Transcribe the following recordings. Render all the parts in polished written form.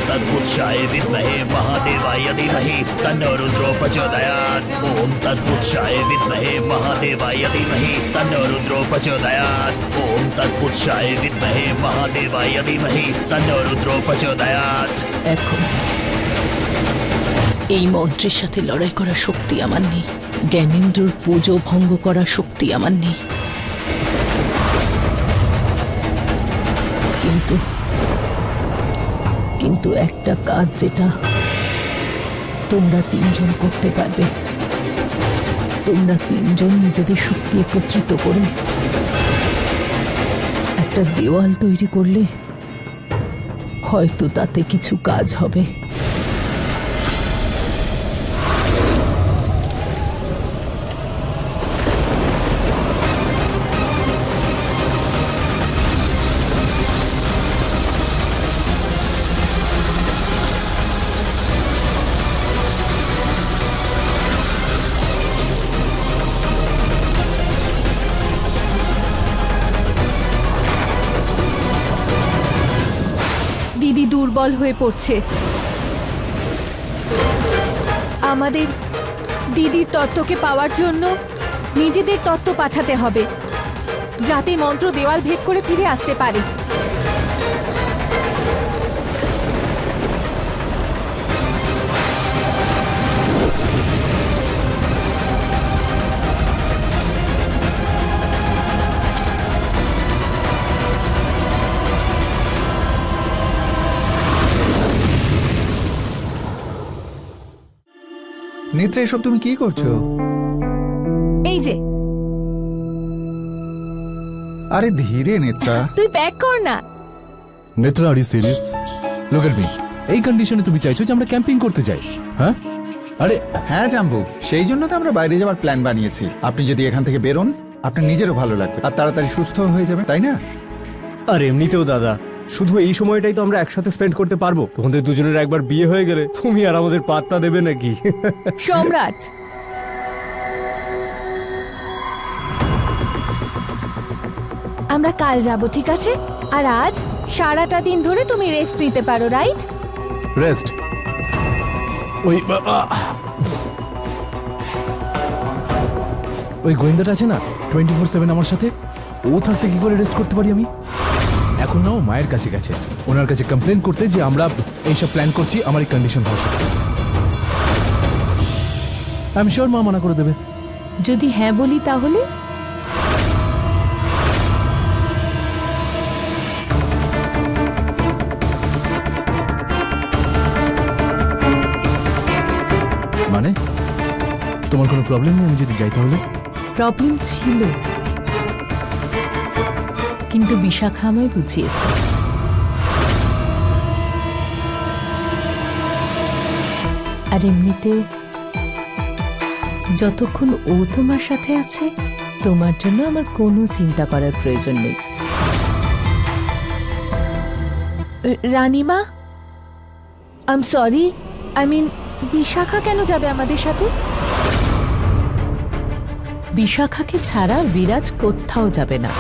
तद्बुद्धाय विद्महे महादेवाय धीमहि तन्नो रुद्रो प्रचोदयात्। ओम तद्बुद्धाय विद्महे महादेवाय धीमहि तन्नो रुद्रो प्रचोदयात्। ओम तद्बुद्धाय विद्महे महादेवाय धीमहि तन्नो रुद्रो प्रचोदयात्। এখন এই মন্ত্রের সাথে লড়াই করার শক্তি আমার নেই, জ্ঞানেন্দ্রর পুজো ভঙ্গ করার শক্তি আমার নেই, কিন্তু কিন্তু একটা কাজ যেটা তোমরা তিনজন করতে পারবে। তোমরা তিনজন নিজেদের শক্তি একত্রিত করে একটা দেওয়াল তৈরি করলে হয়তো তাতে কিছু কাজ হবে। দিদি দুর্বল হয়ে পড়ছে। আমাদের দিদির তত্ত্বকে পাওয়ার জন্য নিজেদের তত্ত্ব পাঠাতে হবে, যাতে মন্ত্র দেওয়াল ভেদ করে ফিরে আসতে পারে। নেত্রা, এসব তুমি কি করছো? এই যে, আরে ধীরে নেত্রা। তুই ব্যাক কর না। Netra, are you serious? Look at me. এই কন্ডিশনে তুমি চাইছো যে আমরা ক্যাম্পিং করতে যাই? হ্যাঁ? আরে হ্যাঁ জাম্বু, সেই জন্য তো আমরা বাইরে যাওয়ার প্ল্যান বানিয়েছি। আপনি যদি এখান থেকে বেরোন, আপনার নিজেরও ভালো লাগবে আর তাড়াতাড়ি সুস্থ হয়ে যাবে, তাই না? আর এমনিতেও দাদা, শুধু এই সময়টাই তো আমরা একসাথে স্পেন্ড করতে পারবো। তোমাদের দুজনের একবার বিয়ে হয়ে গেলে তুমি আর আমাদের পাত্তা দেবে নাকি? সম্রাট, আমরা কাল যাব, ঠিক আছে? আর আজ সারাটা দিন ধরে তুমি রেস্ট নিতে পারো, রাইট? রেস্ট? ওই গোয়েন্দাটা আছে না 24/7 আমার সাথে, ও থাকতে কি করে রেস্ট করতে পারি আমি? এখন না ও মায়ের কাছে গেছে, ওনার কাছে কমপ্লেন করতে যে আমরা এইসব প্ল্যান করছি আমার এই কন্ডিশন হওয়ার সাথে। আমি শিওর মা মানা করে দেবে। যদি হ্যাঁ বলি তাহলে? মানে তোমার কোনো প্রবলেম নেই আমি যদি যাই তাহলে? প্রবলেম ছিল, কিন্তু বিশাখা আমায় বুঝিয়েছে। আর এমনিতেও যতক্ষণ ও তোমার সাথে আছে, তোমার জন্য আমার কোনো চিন্তা করার প্রয়োজন নেই। Ranima, I am sorry, I mean Bishakha কেন যাবে আমাদের সাথে? বিশাখাকে ছাড়া বিরাজ কোথাও যাবে না।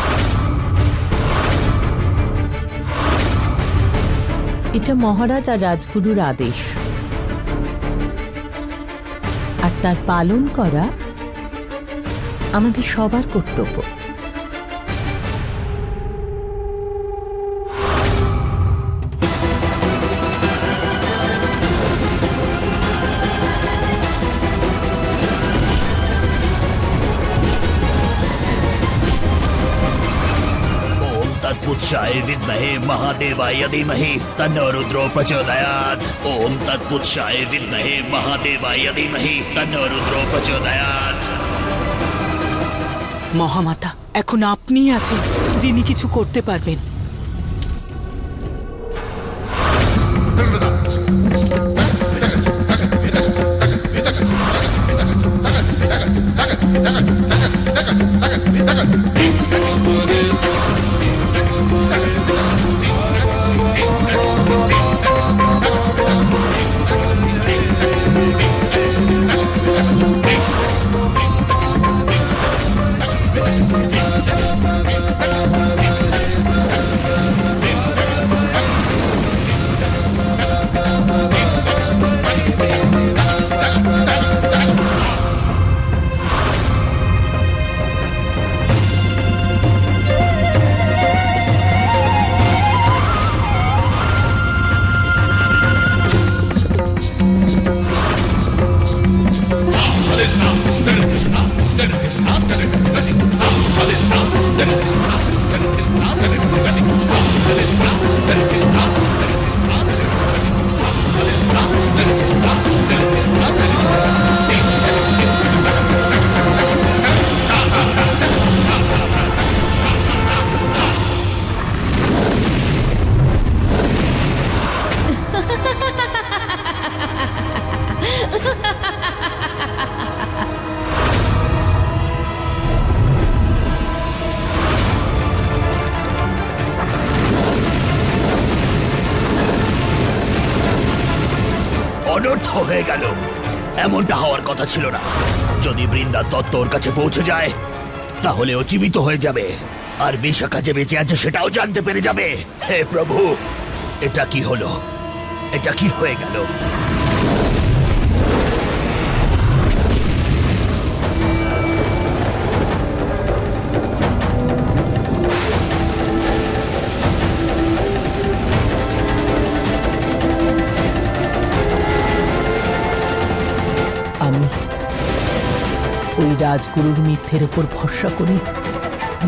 এটা মহারাজ আর রাজগুরুর আদেশ, আর তার পালন করা আমাদের সবার কর্তব্য। तत्पुरुषाय विद्महे महादेवाय धीमहि तन्नो रुद्रो प्रचोदयात्। ओम तत्पुरुषाय विद्महे महादेवाय धीमहि तन्नो रुद्रो प्रचोदयात्। মহামাতা, এখন আপনিই আছেন যিনি কিছু করতে পারবেন। হয়ে গেল? এমনটা হওয়ার কথা ছিল না। যদি বৃন্দার তত্ত্ব ওর কাছে পৌঁছে যায় তাহলে ও জীবিত হয়ে যাবে, আর বিশাখা যে বেঁচে আছে সেটাও জানতে পেরে যাবে। হে প্রভু, এটা কি হলো? এটা কি হয়ে গেল? আমি ওই রাজগুরুর মিথ্যের উপর ভরসা করে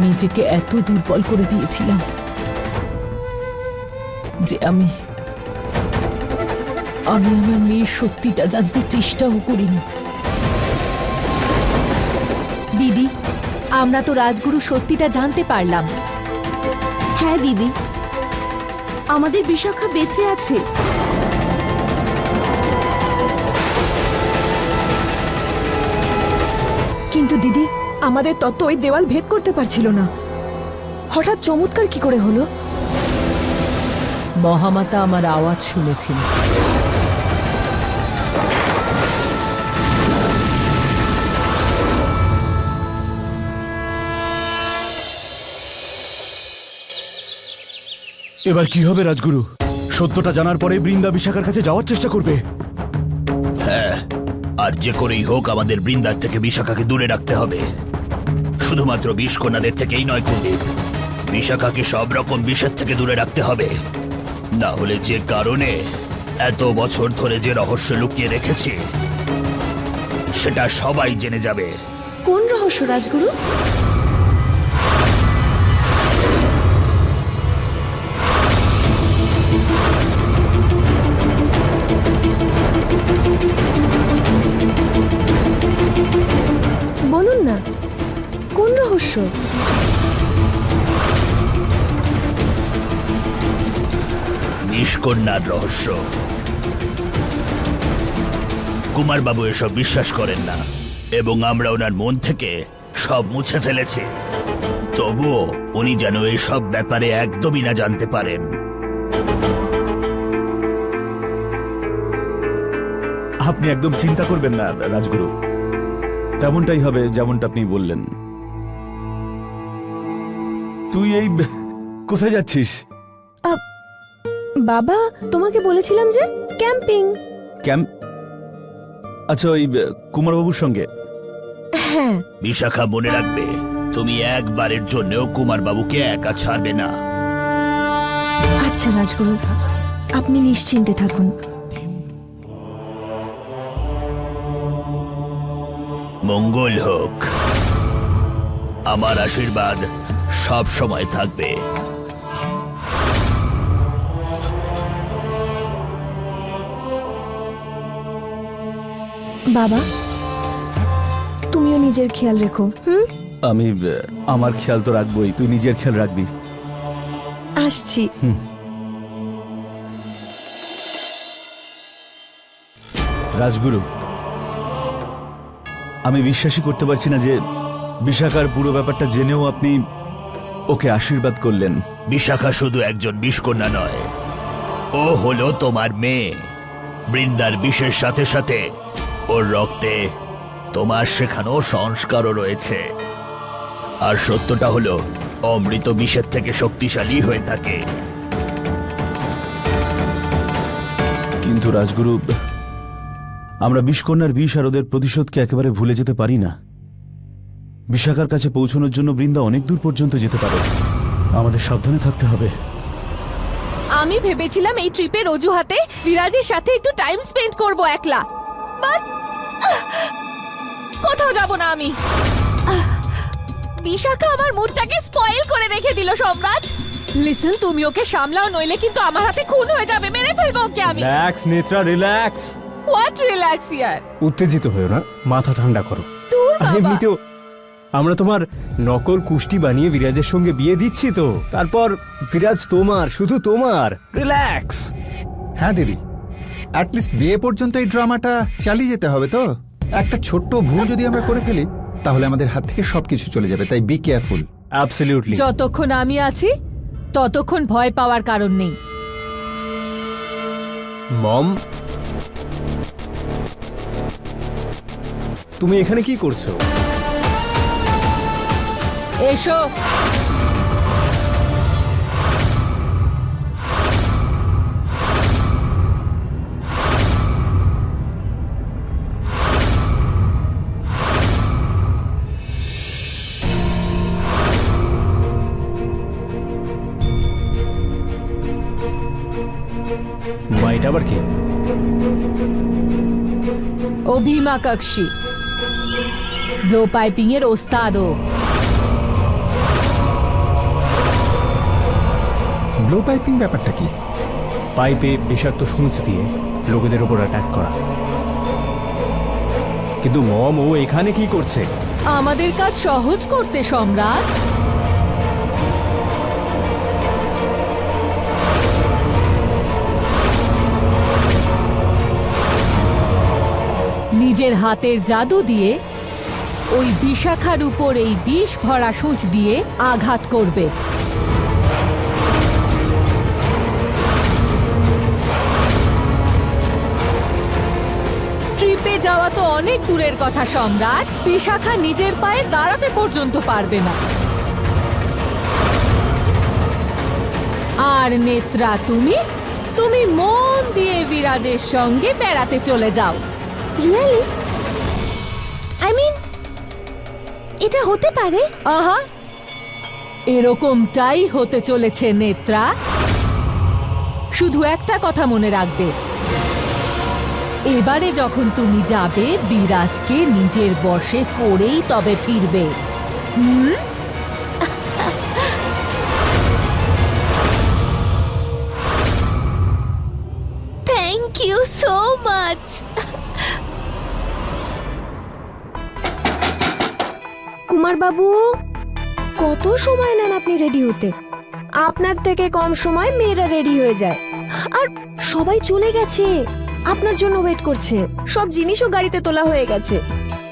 নিজেকে এত দুর্বল করে দিয়েছিলাম যে আমি আমার মেয়ের সত্যিটা জানতে চেষ্টাও করিনি। দিদি, আমরা তো রাজগুরু সত্যিটা জানতে পারলাম। হ্যাঁ দিদি, আমাদের বিশাখা বেঁচে আছে। কিন্তু দিদি, আমাদের তত্ত্ব ওই দেওয়াল ভেদ করতে পারছিল না। হঠাৎ চমৎকার কি করে হলো? মহামাতা আমার আওয়াজ শুনেছিল। এবার কি হবে রাজগুরু? সত্যটা জানার পরে বৃন্দা বিশাখার কাছে যাওয়ার চেষ্টা করবে। হ্যাঁ, আর যে করেই হোক আমাদের বৃন্দার থেকে বিশাখাকে দূরে রাখতে হবে। শুধুমাত্র বিষকন্যাদের থেকেই নয় কুলদীপ, বিশাখাকে সব রকম বিষের থেকে দূরে রাখতে হবে। না হলে যে কারণে এত বছর ধরে যে রহস্য লুকিয়ে রেখেছি সেটা সবাই জেনে যাবে। কোন রহস্য রাজগুরু? বলুন না, কোন রহস্য? বিষকন্যার রহস্য। কুমারবাবু এসব বিশ্বাস করেন না এবং আমরা ওনার মন থেকে সব মুছে ফেলেছি। তবুও উনি যেন এসব ব্যাপারে একদমই না জানতে পারেন। আপনি একদম চিন্তা করবেন না রাজগুরু, তেমনটাই হবে যেমনটা আপনি বললেন। তুই এই কোথায় যাচ্ছিস? বাবা, তোমাকে বলেছিলাম যে ক্যাম্পিং। ক্যাম্প? আচ্ছা, ওই কুমারবাবুর সঙ্গে? হ্যাঁ। বিশাখা, মনে রাখবে তুমি একবারের জন্যও কুমারবাবুকে একা ছাড়বে না। আচ্ছা রাজগুরু, আপনি নিশ্চিন্তে থাকুন। মঙ্গল হোক। আমার আশীর্বাদ সব সময় থাকবে। বাবা, তুমিও নিজের খেয়াল রেখো। আমি আমার খেয়াল তো রাখবোই, তুই নিজের খেয়াল রাখবি। আসছি। রাজগুরু, আমি বিশ্বাসই করতে পারছি না যে বিশাখার পুরো ব্যাপারটা জেনেও আপনি ওকে আশীর্বাদ করলেন। বিশাখা শুধু একজন বিষকন্যা নয়, ও হলো তোমার মেয়ে। বৃন্দার বিষের সাথে সাথে ওর রক্তে তোমার শেখানো সংস্কারও রয়েছে। আর সত্যটা হলো অমৃত বিষের থেকে শক্তিশালী হয়ে থাকে। কিন্তু রাজগুরু, আমরা বিষকন্যার বিষ আর ওদের প্রতিশোধকে একেবারে ভুলে যেতে পারি না। বিশাখার কাছে পৌঁছানোর জন্য বৃন্দা অনেক দূর পর্যন্ত যেতে পারে, আমাদের সাবধানে থাকতে হবে। আমি ভেবেছিলাম এই ট্রিপের অজুহাতে বিরাজের সাথে একটু টাইম স্পেন্ড করব একলা, বাট কোথাও যাব না আমি। বিশাখা আমার মুডটাকে স্পয়েল করে রেখে দিল সম্রাট। লিসন, তুমি ওকে সামলাও, নইলে কিন্তু আমার হাতে খুন হয়ে যাবে। মেরে ফেলবো ওকে আমি। Relax Netra, relax. What relax ইয়ার? উত্তেজিত হয়েও না, মাথা ঠান্ডা করো। দূর আর বাবা। এমনিতেও আমরা তোমার নকল কুষ্টি বানিয়ে বিরাজের সঙ্গে বিয়ে দিচ্ছি তো, তারপর বিরাজ তোমার, শুধু তোমার। রিল্যাক্স। হ্যাঁ দিদি, অ্যাটলিস্ট বিয়ে পর্যন্ত এই ড্রামাটা চালিয়ে যেতে হবে তো। একটা ছোট্ট ভুল যদি আমরা করে ফেলি তাহলে আমাদের হাত থেকে সবকিছু চলে যাবে, তাই বি কেয়ারফুল। অ্যাবসলিউটলি। যতক্ষণ আমি আছি ততক্ষণ ভয় পাওয়ার কারণ নেই। মম, তুমি এখানে কি করছো? এসো। মা, এটা আবার কি? ও ভীমা কক্ষী, ব্লো পাইপিং এর ওস্তাদ ও। ব্লো পাইপিং ব্যাপারটা কি? পাইপে বিষাক্ত সূঁচ দিয়ে লোকেদের ওপর অ্যাটাক করা। কিন্তু মম, ও এখানে কি করছে? আমাদের কাজ সহজ করতে সম্রাট। নিজের হাতের জাদু দিয়ে ওই বিশাখার উপর এই বিষ ভরা সূঁচ দিয়ে আঘাত করবে। ট্রিপে যাওয়া তো অনেক দূরের কথা সম্রাট, বিশাখা নিজের পায়ে দাঁড়াতে পর্যন্ত পারবে না। আর নেত্রা, তুমি মন দিয়ে বিরাজের সঙ্গে বেড়াতে চলে যাও। রিয়েলি? আই মিন, এটা হতে পারে? আহা, এরকমটাই হতে চলেছে নেত্রা। শুধু একটা কথা মনে রাখবে, এবারে যখন তুমি যাবে বিরাজকে নিজের বশে করেই তবে ফিরবে। Thank you so much. Kumar babu, কত সময় নেন আপনি রেডি হতে? আপনার থেকে কম সময় মেয়েরা রেডি হয়ে যায়। আর সবাই চলে গেছে, আপনার জন্য ওয়েট করছে। সব জিনিসও গাড়িতে তোলা হয়ে গেছে।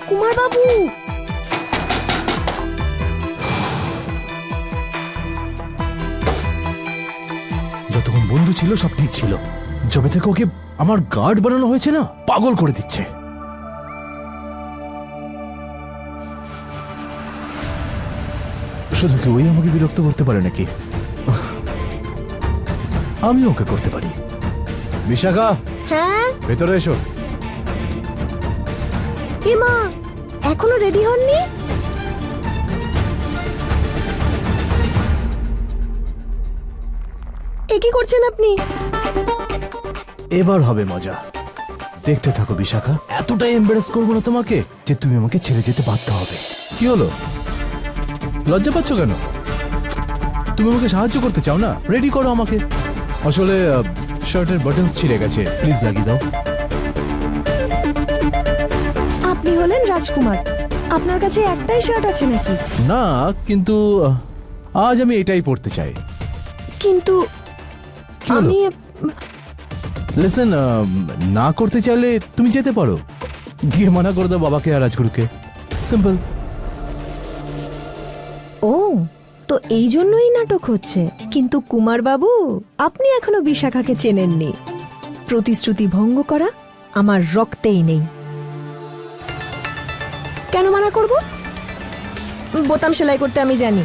কুমার বাবু, যতক্ষণ বন্ধু ছিল সব ঠিক ছিল, যবে থেকে ওকে আমার গার্ড বানানো হয়েছে না, পাগল করে দিচ্ছে। শুধু কি ওই আমাকে বিরক্ত করতে পারে নাকি? আমি ওকে করতে পারি। বিশাখা, হ্যাঁ ভেতরে এসো। মা, এখনো রেডি হননি? এ কি করছেন আপনি? এবার হবে মজা, দেখতে থাকো বিশাখা। এতটাই এমবারেস করবো না তোমাকে যে তুমি আমাকে ছেড়ে যেতে বাধ্য হবে। কি হলো, লজ্জা পাচ্ছ কেন? তুমি আমাকে সাহায্য করতে চাও না? রেডি করো আমাকে। আসলে শার্টের বাটনস ছিঁড়ে গেছে, প্লিজ লাগিয়ে দাও। আপনি হলেন রাজকুমার, আপনার কাছে একটাই শার্ট আছে নাকি? না, কিন্তু আজ আমি এটাই পড়তে চাই। কিন্তু আমি লিসেন, না করতে চাইলে তুমি যেতে পারো, গিয়ে মানা করে দাও বাবাকে আর রাজগুরুকে। সিম্পল। ও, তো এই জন্যই নাটক হচ্ছে। কিন্তু কুমার বাবু, আপনি এখনো বিশাখাকে চেনেননি। প্রতিশ্রুতি ভঙ্গ করা আমার রক্তেই নেই। কেন মানা করব? বোতাম সেলাই করতে আমি জানি।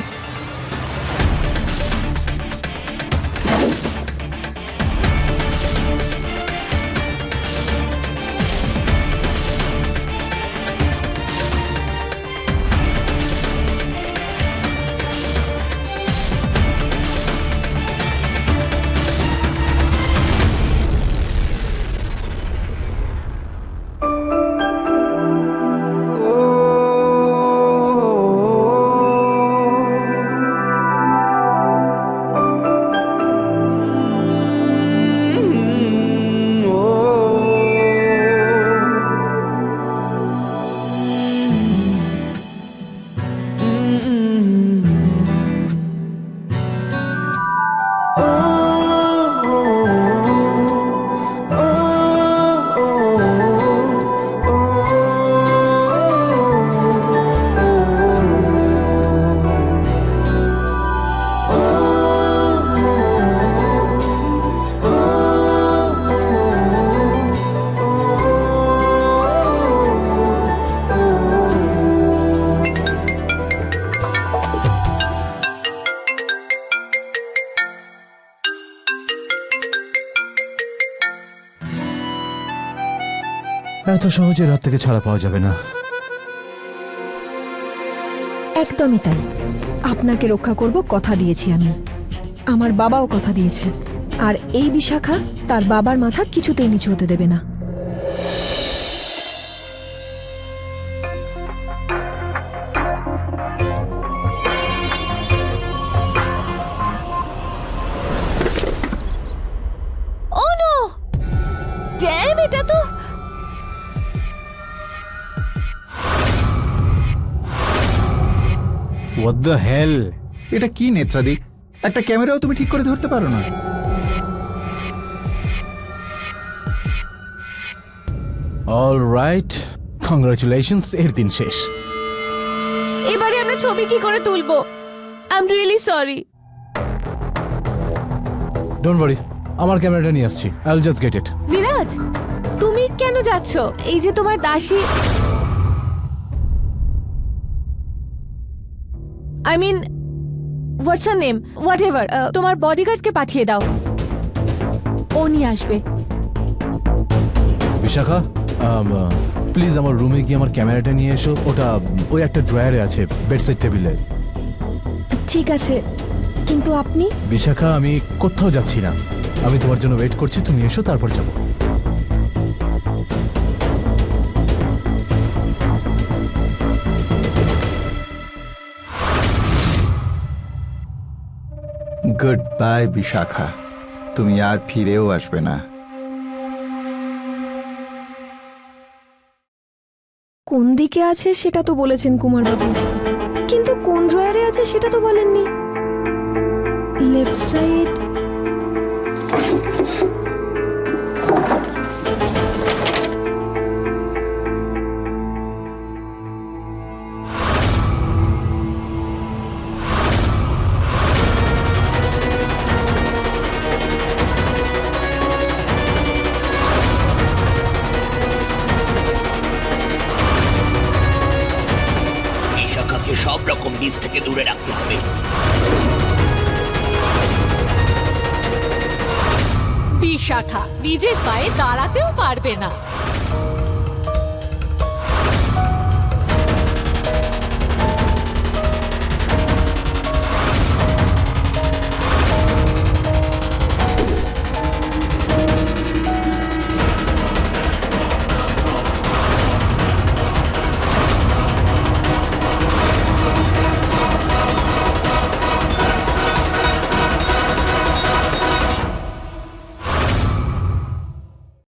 এত সহজে রাত থেকে ছাড়া পাওয়া যাবে না। একদমই তাই, আপনাকে রক্ষা করব কথা দিয়েছি আমি, আমার বাবাও কথা দিয়েছে। আর এই বিশাখা তার বাবার মাথা কিছুতেই নিচু হতে দেবে না। ও নো, ড্যাম, এটা তো হোয়াট দ্য হেল? এটা কি নেত্রাদি, একটা ক্যামেরাও তুমি ঠিক করে ধরতে পারো না? অল রাইট, কংগ্রাচুলেশনস, এর দিন শেষ। এবারে আমরা ছবি কি করে তুলবো? I am really sorry. Don't worry, আমার ক্যামেরাটা নিয়ে আসছি, I will just get it. Biraj, তুমি কেন যাচ্ছ? এই যে তোমার দাসী, I mean what's her name, whatever, তোমার বডিগার্ডকে পাঠিয়ে দাও, ও নিয়ে আসবে। বিশাখা, প্লিজ আমার রুমে গিয়ে আমার ক্যামেরাটা নিয়ে এসো। ওটা ওই একটা ড্রয়ারে আছে বেডসাইড টেবিলে। ঠিক আছে, কিন্তু আপনি? বিশাখা, আমি কোথাও যাচ্ছি না, আমি তোমার জন্য ওয়েট করছি, তুমি এসো তারপর যাবো। গুড বাই বিশাখা, তুমি আর ফিরেও আসবে না। কোন দিকে আছে সেটা তো বলেছেন কুমারবাবু, কিন্তু কোন ড্রয়ারে আছে সেটা তো বলেননি। লেফট সাইড, বিশাখাকে সব রকম বিষ থেকে দূরে রাখতে হবে। বিশাখা নিজের পায়ে দাঁড়াতেও পারবে না।